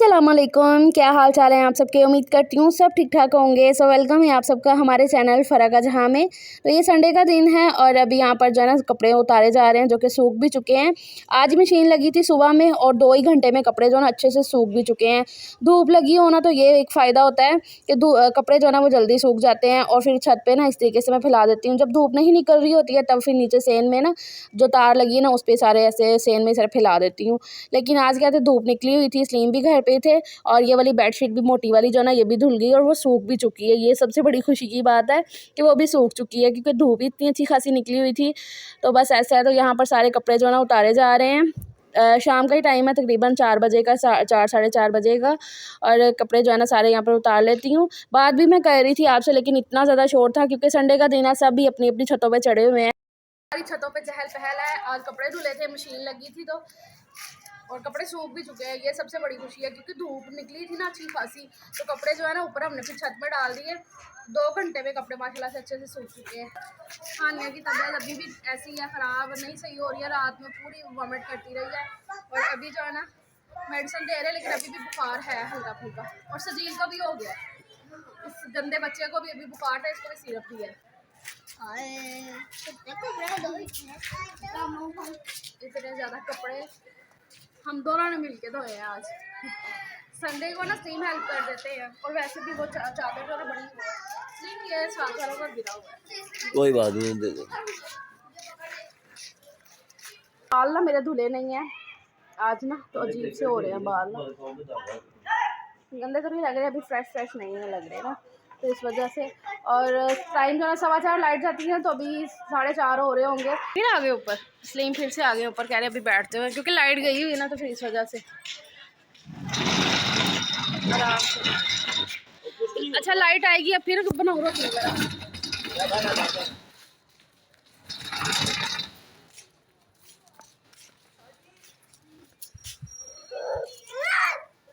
अस्सलामुअलैकुम, क्या हाल चाल है आप सबके। उम्मीद करती हूँ सब ठीक ठाक होंगे। सो वेलकम है आप सबका हमारे चैनल फ़रा का जहाँ में। तो ये संडे का दिन है और अभी यहाँ पर जो है ना कपड़े उतारे जा रहे हैं जो कि सूख भी चुके हैं। आज मशीन लगी थी सुबह में और 2 ही घंटे में कपड़े जो है ना अच्छे से सूख भी चुके हैं। धूप लगी हो ना तो ये एक फ़ायदा होता है कि कपड़े जो है ना वो जल्दी सूख जाते हैं। और फिर छत पर ना इस तरीके से मैं फैला देती हूँ। जब धूप नहीं निकल रही होती है तब फिर नीचे सेन में ना जो तार लगी है ना उस पर सारे ऐसे सेन में सारे फैला देती हूँ। लेकिन आज क्या था, धूप निकली हुई थी, स्लीम भी घर पे थे और ये वाली बेडशीट भी मोटी वाली जो है ना ये भी धुल गई और वो सूख भी चुकी है। ये सबसे बड़ी खुशी की बात है कि वो भी सूख चुकी है क्योंकि धूप इतनी अच्छी खासी निकली हुई थी। तो बस ऐसा है। तो यहाँ पर सारे कपड़े जो है ना उतारे जा रहे हैं। शाम का ही टाइम है, तकरीबन 4 बजे का, 4 साढ़े 4 बजे का। और कपड़े जो है ना सारे यहाँ पर उतार लेती हूँ। बात भी मैं कह रही थी आपसे, लेकिन इतना ज़्यादा शोर था क्योंकि संडे का दिन है, सब भी अपनी अपनी छतों पर चढ़े हुए हैं। सारी छतों पे चहल पहल है। आज कपड़े धुले थे, मशीन लगी थी तो और कपड़े सूख भी चुके हैं। ये सबसे बड़ी खुशी है क्योंकि धूप निकली थी ना अच्छी खासी, तो कपड़े जो है ना ऊपर हमने फिर छत में डाल दिए। 2 घंटे में कपड़े माशाल्लाह से अच्छे से सूख चुके हैं। खाने की तबीयत अभी भी ऐसी है, ख़राब नहीं सही हो रही है। रात में पूरी वॉमिट करती रही है और अभी जो है ना मेडिसिन दे रहे हैं, लेकिन अभी भी बुखार है हल्का फुल्का। और सजील को भी हो गया, इस गंदे बच्चे को भी अभी बुखार है, इसको भी सिरप दी है। इतने ज़्यादा कपड़े हम दोनों ने मिलके धोए हैं आज। संडे को ना स्टीम हेल्प कर देते हैं और वैसे भी वो चादर जो ना बड़ी स्टीम ये साथ वालों का गिरा हुआ है। कोई बात नहीं, दे दो। बाल ना मेरे धुले नहीं है आज ना, तो अजीब से हो रहे हैं बाल ना, गंदे तो नहीं लग रहे, अभी फ्रेश नहीं है लग रहे ना, तो इस वजह से। और टाइम जो है 4:15 लाइट जाती है तो अभी 4:30 हो रहे होंगे। फिर आगे ऊपर स्लीम फिर से आगे ऊपर कह रहे अभी बैठते हुए क्योंकि लाइट गई हुई ना, तो फिर इस वजह से आराम से। अच्छा लाइट आएगी अब फिर बनाओ रोटी वगैरह।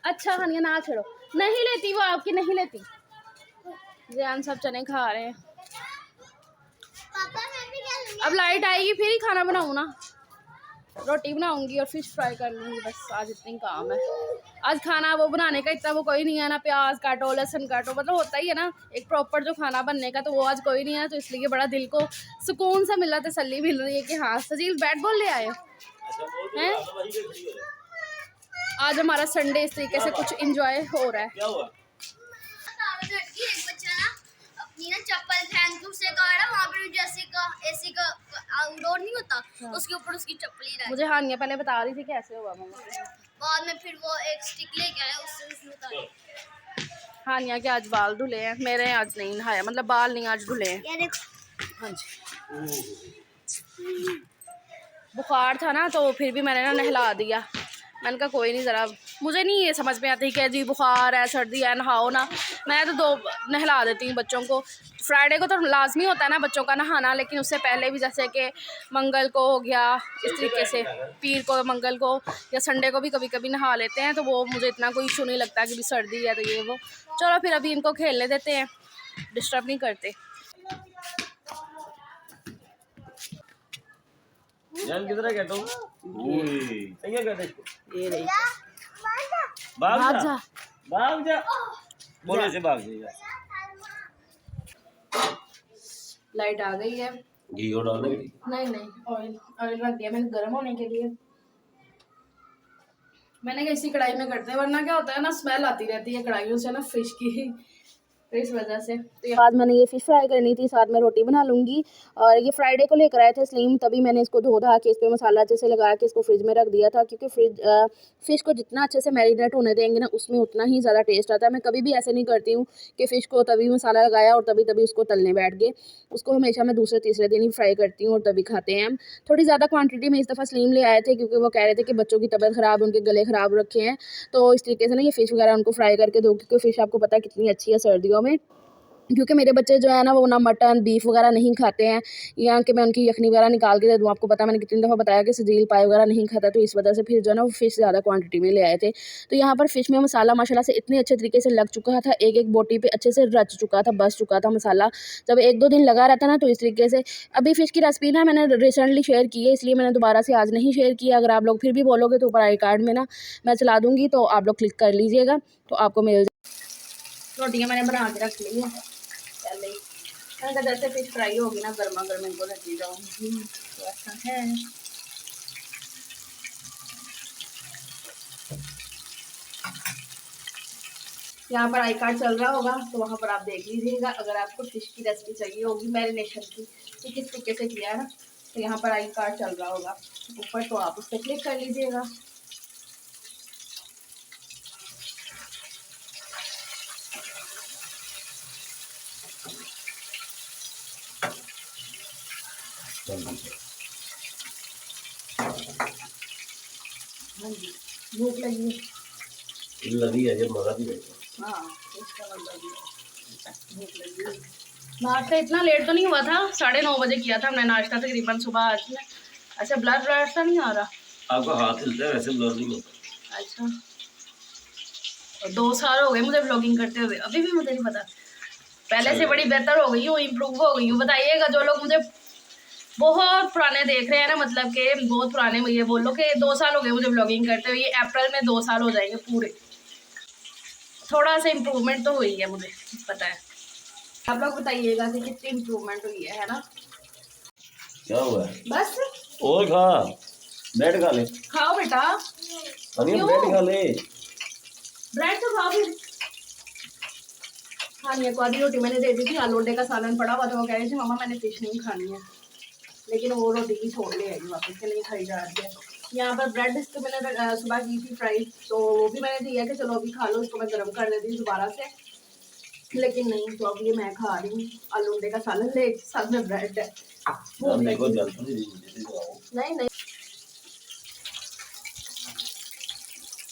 अच्छा हानिया ना छोड़ो, नहीं लेती वो आपकी, नहीं लेती। ज़ियान सब चने खा रहे हैं। अब लाइट आएगी फिर ही खाना बनाऊँ ना, रोटी बनाऊंगी और फिश फ्राई कर लूँगी, बस आज इतनी काम है। आज खाना वो बनाने का इतना वो कोई नहीं है ना, प्याज काटो लहसुन काटो, मतलब होता ही है ना एक प्रॉपर जो खाना बनने का, तो वो आज कोई नहीं है। तो इसलिए बड़ा दिल को सुकून सा मिला, तसल्ली मिल रही है कि हाँ सजील बैट बॉल ले आए हैं। आज हमारा संडे इस तरीके से कुछ इंजॉय हो रहा है। चप्पल फैन के उससे काटा वहाँ पर जैसे का एसी का आउटडोर नहीं होता, उसके ऊपर उसकी चप्पल ही रही। मुझे हानिया पहले बता रही थी कैसे हुआ मम्मा, बाद में फिर वो एक स्टिक लेके आया, उससे उसने उतारा। हानिया के आज बाल धुले हैं, मेरे आज नहीं नहाया, मतलब बाल नहीं आज धुले हैं। ये देखो, हाँ जी, बुखार था ना तो फिर भी मैंने ना नहला दिया। मैंने कहा कोई नहीं, ज़रा मुझे नहीं ये समझ में आती कि जी बुखार है सर्दी है नहाओ ना, मैं तो 2 नहला देती हूँ बच्चों को। फ्राइडे को तो लाजमी होता है ना बच्चों का नहाना, लेकिन उससे पहले भी जैसे कि मंगल को हो गया, इस तरीके से पीर को मंगल को या संडे को भी कभी कभी नहा लेते हैं, तो वो मुझे इतना कोई इशू नहीं लगता कि भी सर्दी है तो ये वो। चलो फिर अभी इनको खेलने देते हैं, डिस्टर्ब नहीं करते। जान किधर है कहता हूँ, ये कहते इसको, ये रही, भाग जा, जा भाग जा, बोलो से भाग जा। लाइट आ गई है, घी और डालो। नहीं ऑयल रख दिया मैंने गर्म होने के लिए। मैंने कहा इसी कढ़ाई में करते हैं, वरना क्या होता है ना स्मेल आती रहती है कढ़ाइयों से ना फिश की, तो इस वजह से। तो आज मैंने ये फ़िश फ्राई करनी थी, साथ में रोटी बना लूँगी। और ये फ्राइडे को लेकर आए थे स्लीम, तभी मैंने इसको धो धा के इस पर मसाला अच्छे से लगा के इसको फ्रिज में रख दिया था क्योंकि फ़िश को जितना अच्छे से मैरिनेट होने देंगे ना उसमें उतना ही ज़्यादा टेस्ट आता है। मैं कभी भी ऐसे नहीं करती हूँ कि फ़िश को तभी मसाला लगाया और तभी उसको तलने बैठ गए। उसको हमेशा मैं दूसरे तीसरे दिन ही फ्राई करती हूँ और तभी खाते हैं हम। थोड़ी ज़्यादा क्वान्टिटी में इस दफ़ा स्लीम ले आए थे क्योंकि वो कह रहे थे कि बच्चों की तबीयत ख़राब, उनके गले ख़राब रखे हैं, तो इस तरीके से ना ये फ़िश वगैरह उनको फ्राई करके दो क्योंकि फ़िश आपको पता है कितनी अच्छी है सर्दियों में। क्योंकि मेरे बच्चे जो है ना वो ना मटन बीफ वगैरह नहीं खाते हैं। यहाँ कि मैं उनकी यखनी वगैरह निकाल के दे दूँ। आपको पता, मैंने कितनी दफ़ा बताया कि सजील पाए वगैरह नहीं खाता, तो इस वजह से फिर जो है ना वो फ़िश ज़्यादा क्वांटिटी में ले आए थे। तो यहाँ पर फ़िश में मसाला माशाल्लाह से इतने अच्छे तरीके से लग चुका था, एक एक बोटी पे अच्छे से रच चुका था, बस चुका था मसाला। जब 1-2 दिन लगा रहता ना तो इस तरीके से। अभी फ़िश की रेसिपी ना मैंने रिसेंटली शेयर की है, इसलिए मैंने दोबारा से आज नहीं शेयर किया। अगर आप लोग फिर भी बोलोगे तो ऊपर आई कार्ड में ना मैं चला दूँगी, तो आप लोग क्लिक कर लीजिएगा तो आपको मिल जाए। रोटियाँ मैंने बना के रख ली हैं पहले ही। मैंने कहा जैसे फिश फ्राई होगी ना गर्मा गर्म इनको रखी जाऊँगी, तो ऐसा है। यहाँ पर आई कार्ड चल रहा होगा तो वहाँ पर आप देख लीजिएगा। अगर आपको फिश की रेसिपी चाहिए होगी मैरिनेशन की कि किस तरीके से किया है ना, तो यहाँ पर आई कार्ड चल रहा होगा ऊपर, तो आप उस पर क्लिक कर लीजिएगा। हाँ जी, भूख लगी है जब मजा भी नहीं। हाँ, इसका मतलब भी भूख लगी है। नाश्ता इतना लेट तो नहीं हुआ था, 9:30 बजे किया था हमने नाश्ता तकरीबन सुबह। आज में अच्छा ब्लड ब्लड सा नहीं आ रहा। आपका हाथ हिलता है, वैसे ब्लर नहीं होता। अच्छा, और 2 साल हो गए मुझे ब्लॉगिंग करते हुए, अभी भी मुझे नहीं पता। पहले से बड़ी बेहतर हो गई हूँ, इम्प्रूव हो गई हूँ। बताइएगा जो लोग मुझे बहुत पुराने देख रहे हैं ना, मतलब कि बहुत पुराने, ये बोल लो कि 2 साल हो गए मुझे ब्लॉगिंग करते हुए। ये अप्रैल में 2 साल हो जाएंगे पूरे। थोड़ा सा इम्प्रूवमेंट तो हुई है, मुझे पता है। आप लोग बताइएगा कि कितनी इम्प्रूवमेंट हुई है ना। क्या हुआ है? बस और खा, ब्रेड खा ले। खाओ बेटा, अनिया ब्रेड खा ले। ब्रेड तो खाओ फिर। खानी को आधी रोटी मैंने दे दी थी, आलू अंडे का सालन पड़ा हुआ था। वो कह रही थी मामा मैंने फिश नहीं खानी है, लेकिन वो रोटी की छोड़ ले आएगी वापस के, नहीं खाई जा रही है। यहाँ पर ब्रेड तो मैंने सुबह की थी फ्राई, तो वो भी मैंने दिया कि चलो अभी खा लो, इसको मैं गर्म कर देती हूँ दोबारा से, लेकिन नहीं, तो अब ये मैं खा रही हूँ आलू अंडे का सालन ले, साथ में ब्रेड है। नहीं नहीं,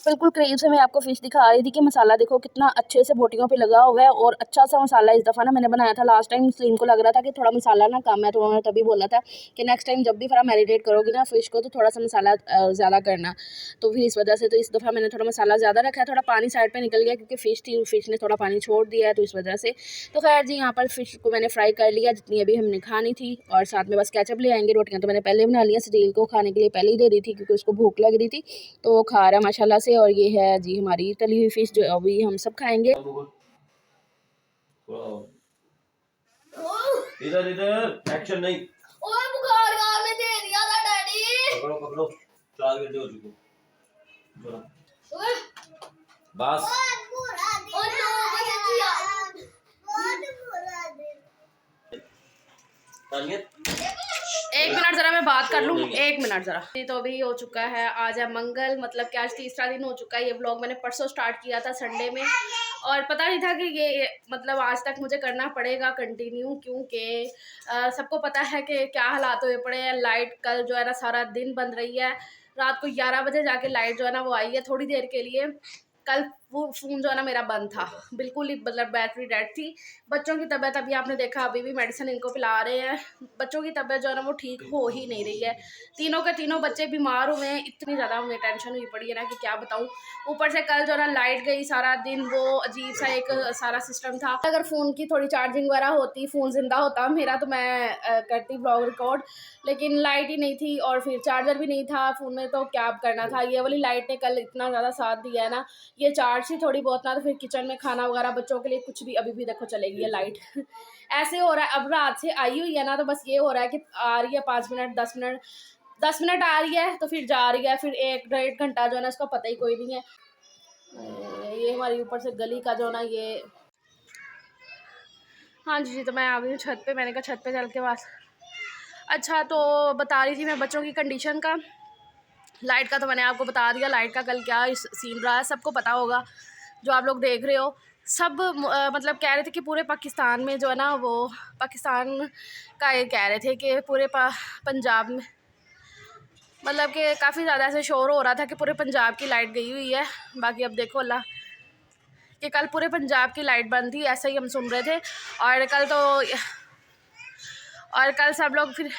बिल्कुल करीब से मैं आपको फ़िश दिखा रही थी कि मसाला देखो कितना अच्छे से बोटियों पे लगा हुआ है, और अच्छा सा मसाला इस दफ़ा ना मैंने बनाया था। लास्ट टाइम मुस्लिम को लग रहा था कि थोड़ा मसाला ना कम है, तो उन्होंने तभी बोला था कि नेक्स्ट टाइम जब भी फिर मैरिनेट करोगी ना फ़िश को तो थोड़ा सा मसाला ज़्यादा करना। तो फिर इस वजह से तो इस दफ़ा मैंने थोड़ा मसाला ज़्यादा रखा है। थोड़ा पानी साइड पर निकल गया क्योंकि फ़िश थी, फ़िश ने थोड़ा पानी छोड़ दिया है, तो इस वजह से। तो खैर जी, यहाँ पर फ़िश को मैंने फ्राई कर लिया जितनी अभी हमने खानी थी, और साथ में बस केचप ले आएंगे। रोटियाँ तो मैंने पहले बना लिया, सजील को खाने के लिए पहले ही दे दी थी क्योंकि उसको भूख लग रही थी, तो वो खा रहा है माशाल्लाह से। और ये है जी हमारी तली हुई फ़िश जो अभी हम सब खाएंगे। इधर इधर एक्शन नहीं। ओए बुखार यार ने दे दिया था डैडी। पकड़ो पकड़ो, 4 घंटे हो चुके। चलो ओए बस। और 9 बजे किया बहुत बुरा दिन। तानिया 1 मिनट ज़रा मैं बात कर लूँ, 1 मिनट ज़रा। तो अभी हो चुका है, आज है मंगल, मतलब कि आज तीसरा दिन हो चुका है। ये व्लॉग मैंने परसों स्टार्ट किया था संडे में, और पता नहीं था कि ये मतलब आज तक मुझे करना पड़ेगा कंटिन्यू, क्योंकि सबको पता है कि क्या हालात हुए पड़े हैं। लाइट कल जो है ना सारा दिन बंद रही है, रात को 11 बजे जाके लाइट जो है ना वो आई है थोड़ी देर के लिए। कल वो फ़ोन जो है ना मेरा बंद था, बिल्कुल ही, मतलब बैटरी डेड थी। बच्चों की तबीयत अभी आपने देखा, अभी भी मेडिसिन इनको पिला रहे हैं। बच्चों की तबीयत जो है ना वो ठीक हो ही नहीं रही है। तीनों के तीनों बच्चे बीमार हुए हैं, इतनी ज़्यादा हमें टेंशन हुई पड़ी है ना कि क्या बताऊँ। ऊपर से कल जो है ना लाइट गई सारा दिन, वो अजीब सा एक सारा सिस्टम था। अगर फ़ोन की थोड़ी चार्जिंग वगैरह होती, फ़ोन ज़िंदा होता मेरा, तो मैं करती ब्लॉग रिकॉर्ड, लेकिन लाइट ही नहीं थी और फिर चार्जर भी नहीं था फ़ोन में, तो क्या करना था। ये वाली लाइट ने कल इतना ज़्यादा साथ दिया है ना, ये चार्ज ही थोड़ी बहुत ना, तो फिर किचन में खाना वगैरह बच्चों के लिए कुछ भी, अभी भी देखो चलेगी है लाइट। ऐसे हो रहा है, अब रात से आई हुई है ना, तो बस ये हो रहा है कि आ रही है 5 मिनट 10 मिनट 10 मिनट आ रही है, तो फिर जा रही है, फिर 1-1.5 घंटा जो है ना इसको पता ही कोई नहीं है। ये हमारी ऊपर से गली का जो ना ये, हाँ जी, तो मैं आ गई हूँ छत पे। मैंने कहा छत पे चल के बस। अच्छा, तो बता रही थी मैं बच्चों की कंडीशन का। लाइट का तो मैंने आपको बता दिया, लाइट का कल क्या सीन रहा है सबको पता होगा, जो आप लोग देख रहे हो। सब मतलब कह रहे थे कि पूरे पाकिस्तान में जो है ना, वो पाकिस्तान का ये कह रहे थे कि पूरे पंजाब में, मतलब कि काफ़ी ज़्यादा ऐसे शोर हो रहा था कि पूरे पंजाब की लाइट गई हुई है। बाकी अब देखो अल्लाह कि कल पूरे पंजाब की लाइट बंद थी, ऐसा ही हम सुन रहे थे। और कल सब लोग फिर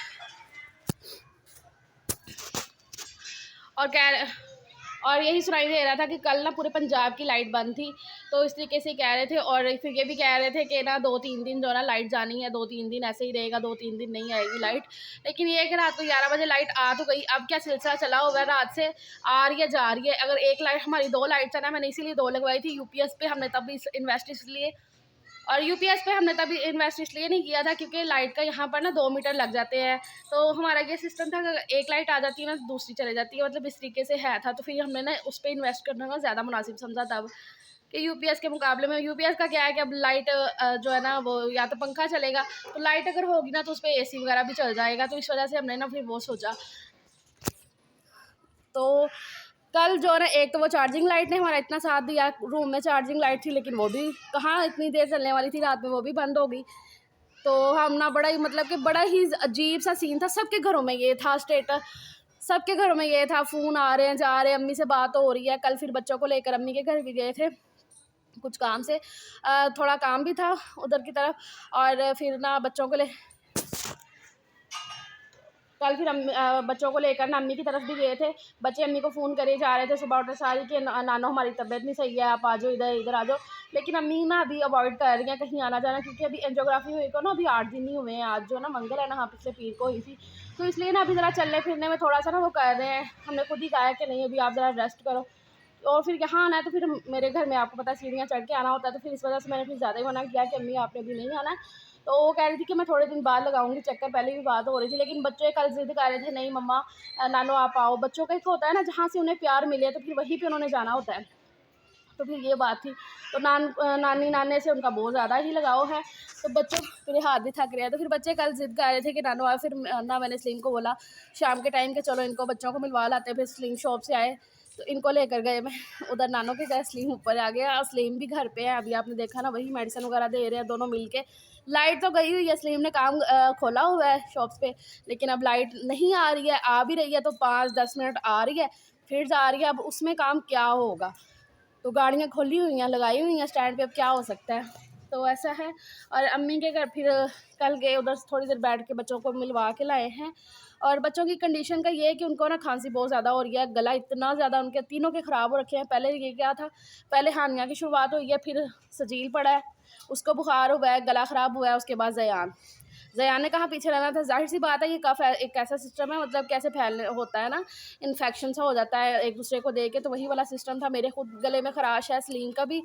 और यही सुनाई दे रहा था कि कल ना पूरे पंजाब की लाइट बंद थी, तो इस तरीके से कह रहे थे। और फिर ये भी कह रहे थे कि ना 2-3 दिन जो ना लाइट जानी है, 2-3 दिन ऐसे ही रहेगा, 2-3 दिन नहीं आएगी लाइट। लेकिन ये है कि रात को 11 बजे लाइट आ तो गई। अब क्या सिलसिला चला हुआ है, रात से आ रही है जा रही है। अगर एक लाइट, हमारी 2 लाइट्स है ना, मैंने इसीलिए 2 लगवाई थी। यूपीएस पे हमने तब इन्वेस्ट इसलिए, और यूपीएस पे हमने तभी इन्वेस्ट इसलिए नहीं किया था क्योंकि लाइट का यहाँ पर ना 2 मीटर लग जाते हैं। तो हमारा ये सिस्टम था कि एक लाइट आ जाती है ना, दूसरी चले जाती है, मतलब इस तरीके से है था। तो फिर हमने ना उस पर इन्वेस्ट करना का ज़्यादा मुनासिब समझा तब, कि यूपीएस के मुकाबले में। यूपीएस का क्या है कि अब लाइट जो है ना वो या तो पंखा चलेगा, तो लाइट अगर होगी ना तो उस पर एसी वगैरह भी चल जाएगा। तो इस वजह से हमने ना फिर वो सोचा। तो कल जो है ना, एक तो वो चार्जिंग लाइट ने हमारा इतना साथ दिया। रूम में चार्जिंग लाइट थी लेकिन वो भी कहाँ इतनी देर चलने वाली थी, रात में वो भी बंद हो गई। तो हम ना बड़ा ही मतलब कि बड़ा ही अजीब सा सीन था। सबके घरों में ये था स्टेटस, सबके घरों में ये था, फ़ोन आ रहे हैं जा रहे हैं, अम्मी से बात हो रही है। कल फिर बच्चों को लेकर अम्मी के घर भी गए थे कुछ काम से, थोड़ा काम भी था उधर की तरफ। और फिर ना बच्चों को कल फिर बच्चों को लेकर ना अम्मी की तरफ भी गए थे। बच्चे अम्मी को फ़ोन करे जा रहे थे सुबह उठे सारी कि नानो हमारी तबीयत नहीं सही है, आप आ जाओ, इधर आ जाओ। लेकिन अम्मी ना अभी अवॉइड कर रही हैं कहीं आना जाना, क्योंकि अभी एंजियोग्राफी हुई को ना अभी 8 दिन ही हुए हैं। आज जो ना मंगल है ना, हाँ पिछले पीर को हुई थी। तो इसलिए ना अभी ज़रा चलने फिरने में थोड़ा सा ना वो कर रहे हैं। हमने खुद ही कहा है कि नहीं अभी आप ज़रा रेस्ट करो। और फिर यहाँ आना है तो फिर मेरे घर में आपको पता है सीढ़ियाँ चढ़ के आना होता है। तो फिर इस वजह से मैंने फिर ज़्यादा ही मना किया कि अम्मी आपने भी नहीं आना। तो वो कह रही थी कि मैं थोड़े दिन बाद लगाऊंगी चक्कर, पहले भी बात हो रही थी। लेकिन बच्चे कल ज़िद कर रहे थे, नहीं मम्मा नानो आप आओ। बच्चों का एक होता है ना, जहाँ से उन्हें प्यार मिले तो फिर वहीं पे उन्होंने जाना होता है। तो फिर ये बात थी। तो नानी नाने से उनका बहुत ज़्यादा ही लगाव है। तो बच्चों मेरे हाथ भी थक रहे हैं। तो फिर बच्चे कल ज़िद कर रहे थे कि नानो आओ। फिर ना मैंने सलीम को बोला शाम के टाइम के चलो इनको बच्चों को मिलवा लाते। फिर सलीम शॉप से आए तो इनको लेकर गए मैं उधर नानों के घर। सलीम ऊपर आ गया, सलीम भी घर पे है। अभी आपने देखा ना, वही मेडिसिन वगैरह दे रहे हैं दोनों मिलके। लाइट तो गई हुई है, सलीम ने काम खोला हुआ है शॉप्स पे, लेकिन अब लाइट नहीं आ रही है। आ भी रही है तो 5-10 मिनट आ रही है, फिर जा रही है। अब उसमें काम क्या होगा। तो गाड़ियाँ खोली हुई हैं, लगाई हुई हैं स्टैंड पे, अब क्या हो सकता है। तो ऐसा है। और अम्मी के घर फिर कल गए उधर, थोड़ी देर बैठ के बच्चों को मिलवा के लाए हैं। और बच्चों की कंडीशन का ये है कि उनको ना खांसी बहुत ज़्यादा हो रही है, गला इतना ज़्यादा उनके तीनों के ख़राब हो रखे हैं। पहले ये क्या था, पहले हानिया की शुरुआत हुई है, फिर सजील पड़ा है, उसको बुखार हुआ है, गला ख़राब हुआ है, उसके बाद ज़यान ने कहा पीछे रहना था। जाहिर सी बात है ये कफ एक ऐसा सिस्टम है, मतलब कैसे फैलने होता है ना, इन्फेक्शन सा हो जाता है एक दूसरे को दे के। तो वही वाला सिस्टम था। मेरे खुद गले में खराश है, सलीम का भी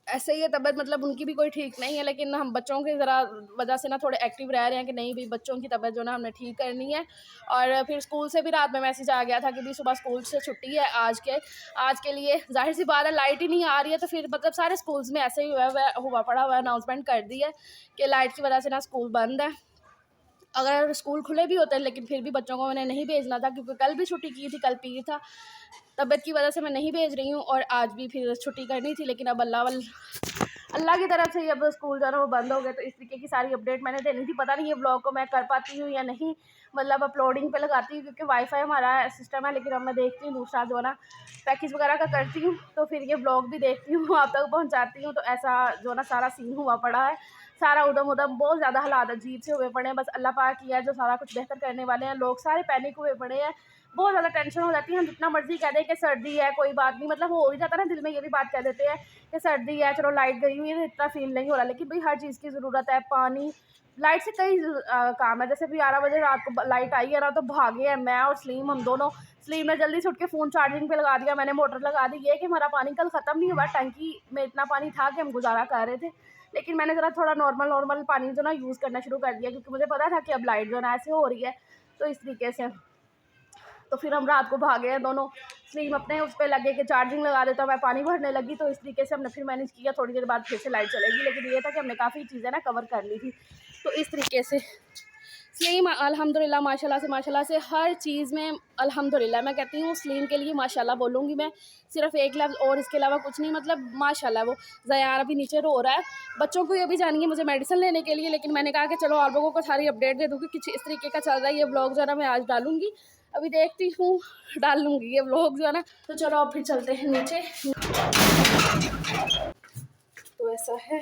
ऐसे ही है तबीयत, मतलब उनकी भी कोई ठीक नहीं है। लेकिन हम बच्चों की ज़रा वजह से ना थोड़े एक्टिव रह रहे हैं कि नहीं भी बच्चों की तबीयत जो ना हमने ठीक करनी है। और फिर स्कूल से भी रात में मैसेज आ गया था कि भी सुबह स्कूल से छुट्टी है आज के लिए। जाहिर सी बात है लाइट ही नहीं आ रही है, तो फिर मतलब सारे स्कूल्स में ऐसे ही हुआ पड़ा हुआ अनाउंसमेंट कर दी है कि लाइट की वजह से ना स्कूल बंद है। अगर स्कूल खुले भी होते हैं लेकिन फिर भी बच्चों को मैंने नहीं भेजना था, क्योंकि कल भी छुट्टी की थी, कल पीर था, तबीयत की वजह से मैं नहीं भेज रही हूँ। और आज भी फिर छुट्टी करनी थी, लेकिन अब अल्लाह की तरफ से ही अब स्कूल जो है वो बंद हो गए। तो इस तरीके की सारी अपडेट मैंने देनी थी। पता नहीं ये ब्लॉग को मैं कर पाती हूँ या नहीं, मतलब अपलोडिंग पे लगाती हूँ क्योंकि वाईफाई हमारा सिस्टम है। लेकिन अब मैं देखती हूँ दूसरा जो है ना पैकेज वगैरह का करती हूँ, तो फिर ये ब्लॉग भी देखती हूँ, आप तक पहुँचाती हूँ। तो ऐसा जो ना सारा सीन हुआ पड़ा है, सारा उधम बहुत ज़्यादा हालात अजीब से हुए पड़े हैं। बस अल्लाह पाक ही है जो सारा कुछ बेहतर करने वाले हैं। लोग सारे पैनिक हुए पड़े हैं, बहुत ज़्यादा टेंशन हो जाती है। हम जितना मर्जी कह दें कि सर्दी है कोई बात नहीं, मतलब हो ही जाता है ना दिल में, ये भी बात कह देते हैं कि सर्दी है चलो लाइट गई हुई है, इतना फील नहीं हो रहा। लेकिन भाई हर चीज़ की ज़रूरत है, पानी, लाइट से कई काम है। जैसे भी 11 बजे रात को लाइट आई है ना, तो भागे हैं मैं और सलीम, हम दोनों। सलीम ने जल्दी से उठ के फ़ोन चार्जिंग पे लगा दिया, मैंने मोटर लगा दी। ये कि हमारा पानी कल ख़त्म नहीं हुआ, टंकी में इतना पानी था कि हम गुजारा कर रहे थे। लेकिन मैंने ज़रा थोड़ा नॉर्मल पानी जो ना यूज़ करना शुरू कर दिया, क्योंकि मुझे पता था कि अब लाइट जो ना ऐसे हो रही है। तो इस तरीके से तो फिर हम रात को भागे हैं दोनों। सलीम अपने उस पर लगे कि चार्जिंग लगा देता, मैं पानी भरने लगी। तो इस तरीके से हमने फिर मैनेज किया, थोड़ी देर बाद फिर से लाइट चलेगी। लेकिन ये था कि हमने काफ़ी चीज़ें ना कवर कर ली थी। तो इस तरीके से सलीम अल्हम्दुलिल्लाह माशाल्लाह से हर चीज़ में अल्हम्दुलिल्लाह। मैं कहती हूँ सलीम के लिए माशाल्लाह बोलूँगी मैं, सिर्फ एक लफ्ज़, और इसके अलावा कुछ नहीं। मतलब माशाल्लाह। वो ज़यान अभी नीचे रो रहा है, बच्चों को ये भी जानिए मुझे मेडिसिन लेने के लिए। लेकिन मैंने कहा कि चलो आप लोगों को सारी अपडेट दे दूँ कि कुछ इस तरीके का चल रहा है। ये व्लॉग जो है ना मैं आज डालूँगी, अभी देखती हूँ डाल लूँगी ये व्लॉग जो है ना। तो चलो अब फिर चलते हैं नीचे। तो ऐसा है।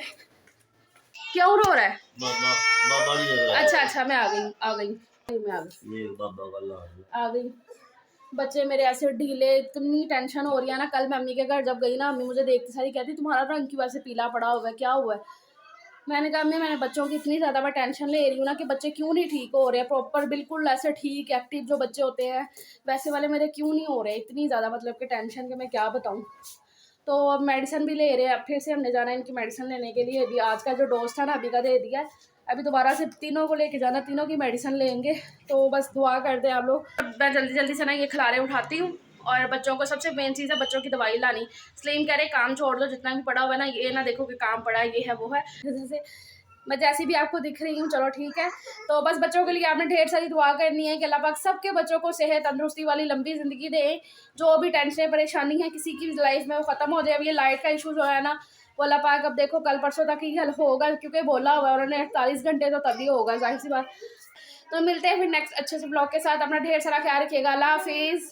क्यों रो रहा है? बाबा बाबा नहीं लग रहा। अच्छा अच्छा, मैं आ गई मैं ये बाबा का लाल आ गई। बच्चे मेरे ऐसे ढीले, इतनी टेंशन हो रही है ना। कल मम्मी के घर जब गई ना, मम्मी मुझे देखती सारी कहती तुम्हारा रंग क्यों ऐसे पीला पड़ा हुआ है, क्या हुआ है? मैंने कहा अम्मी मैंने बच्चों की इतनी ज़्यादा मैं टेंशन ले रही हूँ ना कि बच्चे क्यों नहीं ठीक हो रहे हैं प्रॉपर, बिल्कुल ऐसे ठीक एक्टिव जो बच्चे होते हैं वैसे वाले मेरे क्यों नहीं हो रहे, इतनी ज़्यादा मतलब कि टेंशन कि मैं क्या बताऊँ। तो अब मेडिसिन भी ले रहे हैं, अब फिर से हमने जाना है इनकी मेडिसिन लेने के लिए। अभी आज का जो डोज था ना अभी का दे दिया है, अभी दोबारा से तीनों को लेके जाना, तीनों की मेडिसिन लेंगे। तो बस दुआ कर दे आप लोग। मैं जल्दी जल्दी से ना ये खिलारे उठाती हूँ और बच्चों को सबसे मेन चीज़ है बच्चों की दवाई लानी। सलीम कह रहे काम छोड़ दो, जितना भी पड़ा हुआ है ना ये ना देखो कि काम पड़ा है, ये है वो है। जैसे मैं जैसी भी आपको दिख रही हूँ, चलो ठीक है। तो बस बच्चों के लिए आपने ढेर सारी दुआ करनी है कि अल्लाह पाक सबके बच्चों को सेहत तंदुरुस्ती वाली लंबी ज़िंदगी दे। जो भी टेंशन परेशानी है किसी की भी लाइफ में वो ख़त्म हो जाए। अब ये लाइट का इशू जो है ना वो अल्लाह पाक अब देखो कल परसों तक ही हल होगा, क्योंकि बोला हुआ है उन्होंने 48 घंटे तो तभी होगा, जाहिर सी बात। तो मिलते हैं फिर नेक्स्ट अच्छे से ब्लॉग के साथ। अपना ढेर सारा ख्याल रखिएगा। अल्लाह हाफिज़।